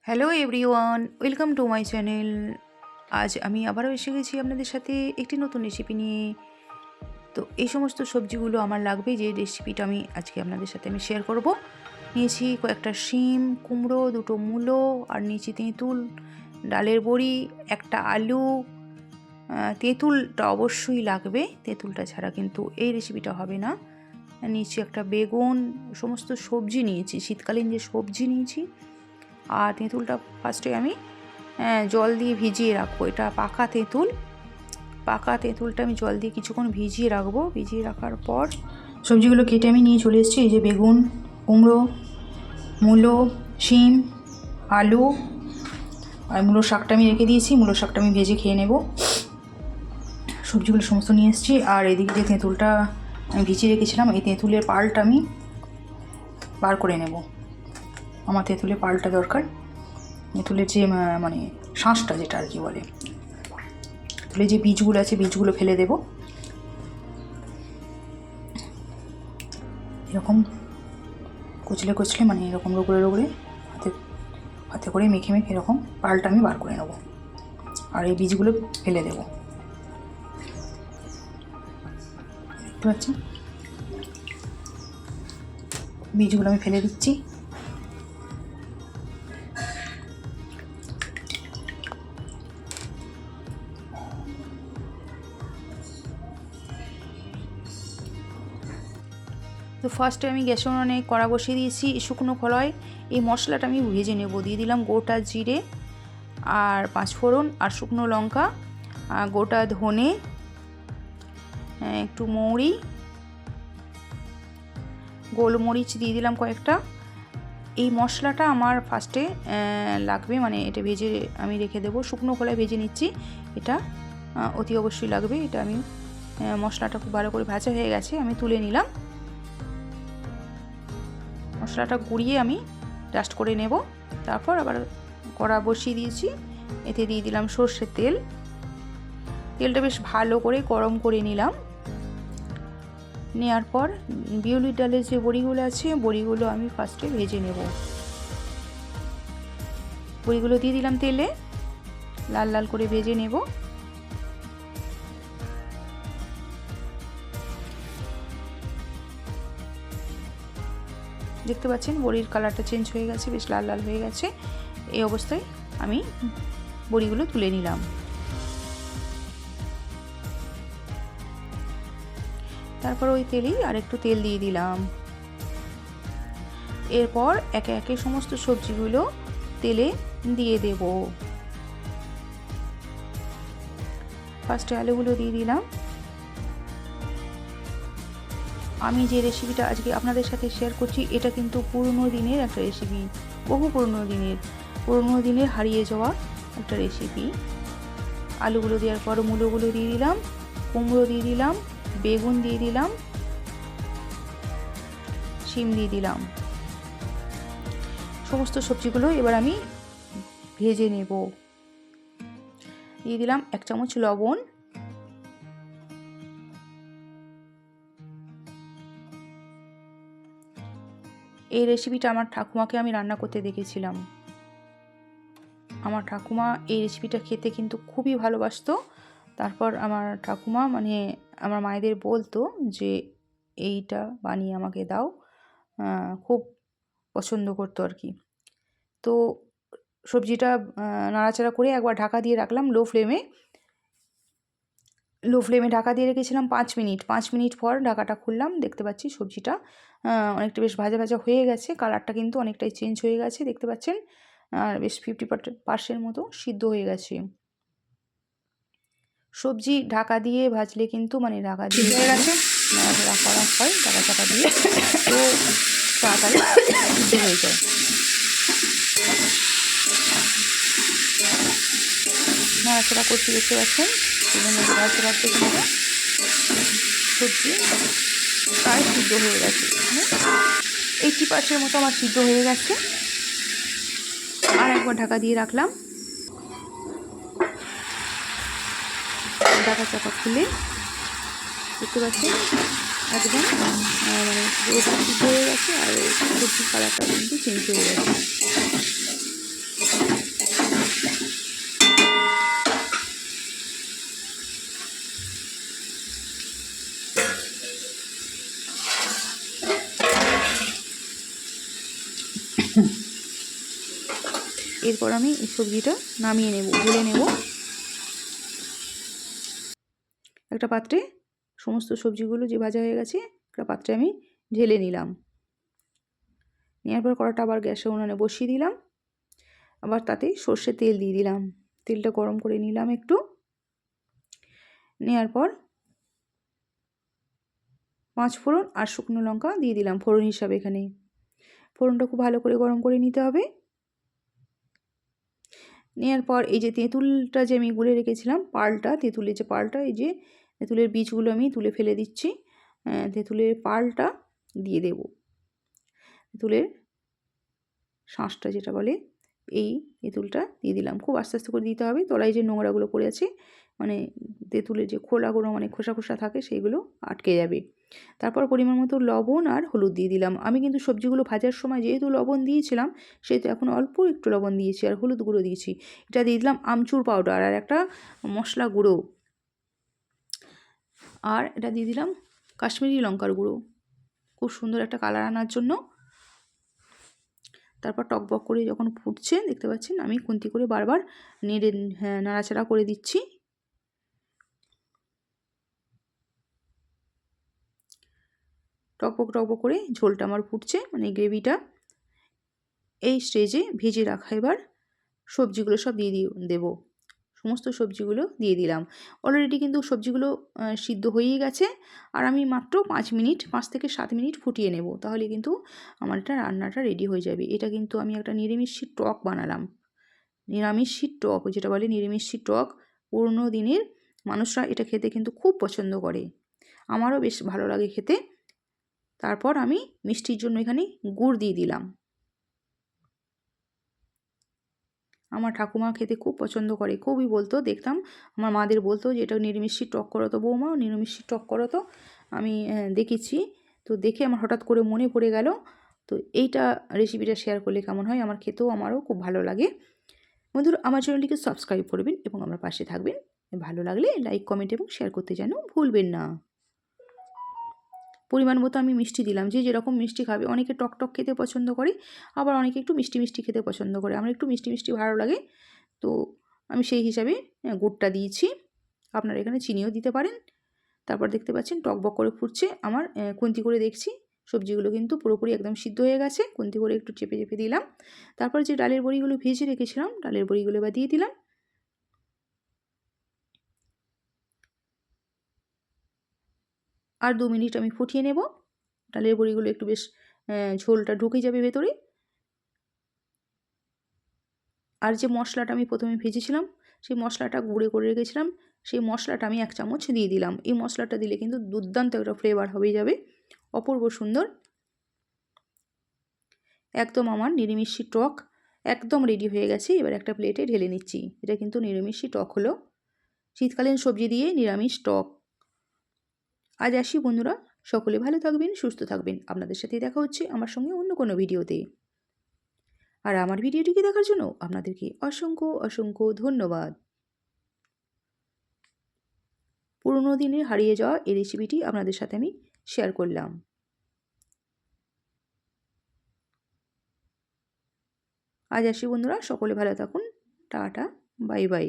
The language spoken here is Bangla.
Hello everyone, welcome to my channel. আজ আমি আবারও এসে গেছি আপনাদের সাথে একটি নতুন রেসিপি নিয়ে। তো এই সমস্ত সবজিগুলো আমার লাগবে, যে রেসিপিটা আমি আজকে আপনাদের সাথে শেয়ার করব। নিয়েছি কয়েকটা শিম, কুমড়ো, দুটো মূলো, আর নিয়েছি তেঁতুল, ডালের বড়ি, একটা আলু। তেঁতুলটা অবশ্যই লাগবে, তেঁতুলটা ছাড়া কিন্তু এই রেসিপিটা হবে না। নিয়েছি একটা বেগুন, সমস্ত সবজি নিয়েছি, শীতকালীন যে সবজি নিয়েছি। আর তেঁতুলটা ফার্স্টে আমি জল দিয়ে ভিজিয়ে রাখবো। এটা পাকা তেঁতুল, পাকা তেঁতুলটা আমি জল দিয়ে কিছুক্ষণ ভিজিয়ে রাখবো। ভিজিয়ে রাখার পর সবজিগুলো কেটে আমি নিয়ে চলে এসেছি। এই যে বেগুন, কুমড়ো, মূলো, শিম, আলু, আর মূলো শাকটা আমি রেখে দিয়েছি। মূলো শাকটা আমি ভেজে খেয়ে নেব। সবজিগুলো সমস্ত নিয়ে এসেছি। আর এদিকে যে তেঁতুলটা আমি ভিজিয়ে রেখেছিলাম, এই তেঁতুলের পালটা আমি বার করে নেব। আমার তেঁতুলের পালটা দরকার। তেঁতুলের যে মানে শাঁসটা, যেটা আর কি বলে, তেঁতুলের যে বীজগুলো আছে, বীজগুলো ফেলে দেব। এরকম কুচলে কুচলে, মানে এরকম রোগড়ে রোগড়ে হাতে হাতে করে মেখে মেখে এরকম পালটা আমি বার করে নেব। আর এই বীজগুলো ফেলে দেব। দেখতে পাচ্ছেন, বীজগুলো আমি ফেলে দিচ্ছি। তো ফার্স্টে আমি গ্যাসের উনুনে কড়া বসিয়ে দিয়েছি। শুকনো খোলায় এই মশলাটা আমি ভেজে নেব। দিয়ে দিলাম গোটা জিরে আর 5 ফোড়ন আর শুকনো লঙ্কা, গোটা ধনে, একটু মৌরি, গোলমরিচ দিয়ে দিলাম কয়েকটা। এই মশলাটা আমার ফার্স্টে লাগবে, মানে এটা ভেজে আমি রেখে দেবো। শুকনো খোলায় ভেজে নিচ্ছি, এটা অতি অবশ্যই লাগবে। এটা আমি মশলাটা খুব ভালো করে ভাজা হয়ে গেছে, আমি তুলে নিলাম। মশলাটা গুঁড়িয়ে আমি ডাস্ট করে নেব। তারপর আবার কড়া বসিয়ে দিয়েছি, এতে দিয়ে দিলাম সর্ষের তেল। তেলটা বেশ ভালো করে গরম করে নিলাম। নেওয়ার পর বিউলির ডালের যে বড়িগুলো আছে, বড়িগুলো আমি ফার্স্টে ভেজে নেব। বড়িগুলো দিয়ে দিলাম তেলে, লাল লাল করে ভেজে নেব। দেখতে পাচ্ছেন বড়ির কালারটা চেঞ্জ হয়ে গেছে, বেশ লাল লাল হয়ে গেছে। এই অবস্থায় আমি বড়িগুলো তুলে নিলাম। তারপর ওই তেলেই আর একটু তেল দিয়ে দিলাম। এরপর একে একে সমস্ত সবজিগুলো তেলে দিয়ে দেব। ফার্স্টে আলুগুলো দিয়ে দিলাম। আমি যে রেসিপিটা আজকে আপনাদের সাথে শেয়ার করছি, এটা কিন্তু পুরনো দিনের একটা রেসিপি, বহু পুরনো দিনের হারিয়ে যাওয়া একটা রেসিপি। আলুগুলো দেওয়ার পর মূলোগুলো দিয়ে দিলাম, কুমড়ো দিয়ে দিলাম, বেগুন দিয়ে দিলাম, শিম দিয়ে দিলাম। সমস্ত সবজিগুলো এবার আমি ভেজে নেব। দিয়ে দিলাম 1 চামচ লবণ, এই রেসিপিটা আমার ঠাকুমাকে আমি রান্না করতে দেখেছিলাম। আমার ঠাকুমা এই রেসিপিটা খেতে কিন্তু খুবই ভালোবাসতো। তারপর আমার ঠাকুমা, মানে আমার মায়েদের বলতো যে এইটা বানিয়ে আমাকে দাও, খুব পছন্দ করতো আর কি। তো সবজিটা নাড়াচাড়া করে একবার ঢাকা দিয়ে রাখলাম লো ফ্লেমে ঢাকা দিয়ে রেখেছিলাম 5 মিনিট। 5 মিনিট পর ঢাকাটা খুললাম, দেখতে পাচ্ছি সবজিটা অনেকটা বেশ ভাজা ভাজা হয়ে গেছে। কালারটা কিন্তু অনেকটাই চেঞ্জ হয়ে গেছে, দেখতে পাচ্ছেন। আর বেশ 50% মতো সিদ্ধ হয়ে গেছে। সবজি ঢাকা দিয়ে ভাজলে কিন্তু, মানে ঢাকা দিয়ে হয়ে গেছে নাড়াচাড়া করা হয় ঢাকা চাপা দিয়ে, তো তাড়াতাড়ি সিদ্ধ হয়ে যায়। নাড়াচাড়া করছি, দেখতে পাচ্ছেন নাড়াচাড়া কিন্তু সবজি প্রায় সিদ্ধ হয়ে গেছে, মানে 80% মতো আমার সিদ্ধ হয়ে গেছে। আর একবার ঢাকা দিয়ে রাখলাম। ঢাকা চাপা খুলে দেখতে পাচ্ছেন একদম মানে পুরোটা সিদ্ধ হয়ে গেছে, আর সবজির কালারটা কিন্তু চেঞ্জ হয়ে গেছে। এরপর আমি এই সবজিটা নামিয়ে নেব, ঢেলে নেব একটা পাত্রে। সমস্ত সবজিগুলো যে ভাজা হয়ে গেছে একটা পাত্রে আমি ঢেলে নিলাম। নেওয়ার পর কড়াটা আবার গ্যাসে উনানে বসিয়ে দিলাম। আবার তাতে সর্ষের তেল দিয়ে দিলাম। তেলটা গরম করে নিলাম একটু। নেওয়ার পর 5 ফোড়ন আর শুকনো লঙ্কা দিয়ে দিলাম ফোড়ন হিসাবে এখানে। ফোড়নটা খুব ভালো করে গরম করে নিতে হবে। নেওয়ার পর এই যে তেঁতুলটা যে আমি গুলে রেখেছিলাম, পালটা, তেঁতুলের যে পালটা, এই যে তেঁতুলের বীজগুলো আমি তুলে ফেলে দিচ্ছি। তেঁতুলের পালটা দিয়ে দেব। তেঁতুলের শাঁসটা যেটা বলে, এই তেঁতুলটা দিয়ে দিলাম। খুব আস্তে আস্তে করে দিতে হবে, তলায় যে নোংরাগুলো পড়ে আছে, মানে তেঁতুলের যে খোলাগুলো, মানে খোসা খোসা থাকে, সেইগুলো আটকে যাবে। তারপর পরিমাণ মতো লবণ আর হলুদ দিয়ে দিলাম। আমি কিন্তু সবজিগুলো ভাজার সময় যেহেতু লবণ দিয়েছিলাম, সেহেতু এখন অল্প একটু লবণ দিয়েছি আর হলুদ গুঁড়ো দিয়েছি। এটা দিয়ে দিলাম আমচুর পাউডার আর একটা মশলা গুঁড়ো, আর এটা দিয়ে দিলাম কাশ্মীরি লঙ্কার গুঁড়ো, খুব সুন্দর একটা কালার আনার জন্য। তারপর টকবক করে যখন ফুটছে দেখতে পাচ্ছেন, আমি খুন্তি করে বারবার নেড়ে নাড়াচাড়া করে দিচ্ছি। টকবক টকবক করে ঝোলটা আমার ফুটছে, মানে গ্রেভিটা। এই স্টেজে ভেজে রাখা এবার সবজিগুলো সব দিয়ে দেবো। সমস্ত সবজিগুলো দিয়ে দিলাম। অলরেডি কিন্তু সবজিগুলো সিদ্ধ হয়েই গেছে, আর আমি মাত্র 5 থেকে 7 মিনিট ফুটিয়ে নেব, তাহলে কিন্তু আমার এটা রান্নাটা রেডি হয়ে যাবে। এটা কিন্তু আমি একটা নিরামিষি টক বানালাম। নিরামিষি টক, যেটা বলে নিরামিষি টক, পুরনো দিনের মানুষরা এটা খেতে কিন্তু খুব পছন্দ করে, আমারও বেশ ভালো লাগে খেতে। তারপর আমি মিষ্টির জন্য এখানে গুড় দিয়ে দিলাম। আমার ঠাকুমা খেতে খুব পছন্দ করে, খুবই বলতো, দেখতাম আমার মাদের বলতো যে এটা নিরামিষি টক করো তো বৌমা, নিরামিষি টক করো তো। আমি দেখেছি, তো দেখে আমার হঠাৎ করে মনে পড়ে গেল। তো এইটা রেসিপিটা শেয়ার করলে কেমন হয়, আমার খেতেও আমারও খুব ভালো লাগে। বন্ধুরা, আমার চ্যানেলটিকে সাবস্ক্রাইব করবেন এবং আমার পাশে থাকবেন। ভালো লাগলে লাইক, কমেন্ট এবং শেয়ার করতে যেন ভুলবেন না। পরিমাণ মতো আমি মিষ্টি দিলাম, যে যেরকম মিষ্টি খাবে। অনেকে টক টক খেতে পছন্দ করে, আবার অনেকে একটু মিষ্টি মিষ্টি খেতে পছন্দ করে। আমার একটু মিষ্টি মিষ্টি ভালো লাগে, তো আমি সেই হিসাবে গুড়টা দিয়েছি। আপনারা এখানে চিনিও দিতে পারেন। তারপর দেখতে পাচ্ছেন টকবক করে ফুটছে আমার। খুন্তি করে দেখছি সবজিগুলো কিন্তু পুরোপুরি একদম সিদ্ধ হয়ে গেছে। খুন্তি করে একটু চেপে চেপে দিলাম। তারপর যে ডালের বড়িগুলো ভেজে রেখেছিলাম, ডালের বড়িগুলো এবার দিয়ে দিলাম। আর 2 মিনিট আমি ফুটিয়ে নেব। ডালের বড়িগুলো একটু বেশ ঝোলটা ঢুকে যাবে ভেতরে। আর যে মশলাটা আমি প্রথমে ভেজেছিলাম, সেই মশলাটা গুঁড়ো করে রেখেছিলাম, সেই মশলাটা আমি 1 চামচ দিয়ে দিলাম। এই মশলাটা দিলে কিন্তু দুর্দান্ত একটা ফ্লেভার হয়ে যাবে, অপূর্ব সুন্দর। একদম আমার নিরামিষি টক একদম রেডি হয়ে গেছে। এবার একটা প্লেটে ঢেলে নিচ্ছি। এটা কিন্তু নিরামিষি টক হলো, শীতকালীন সবজি দিয়ে নিরামিষ টক। আজ আসি বন্ধুরা, সকলে ভালো থাকবেন, সুস্থ থাকবেন। আপনাদের সাথে দেখা হচ্ছে আমার সঙ্গে অন্য কোনো ভিডিওতে। আর আমার ভিডিওটিকে দেখার জন্য আপনাদেরকে অসংখ্য অসংখ্য ধন্যবাদ। পুরোনো দিনের হারিয়ে যাওয়া এই রেসিপিটি আপনাদের সাথে আমি শেয়ার করলাম। আজ আসি বন্ধুরা, সকলে ভালো থাকুন। Tata, bye bye.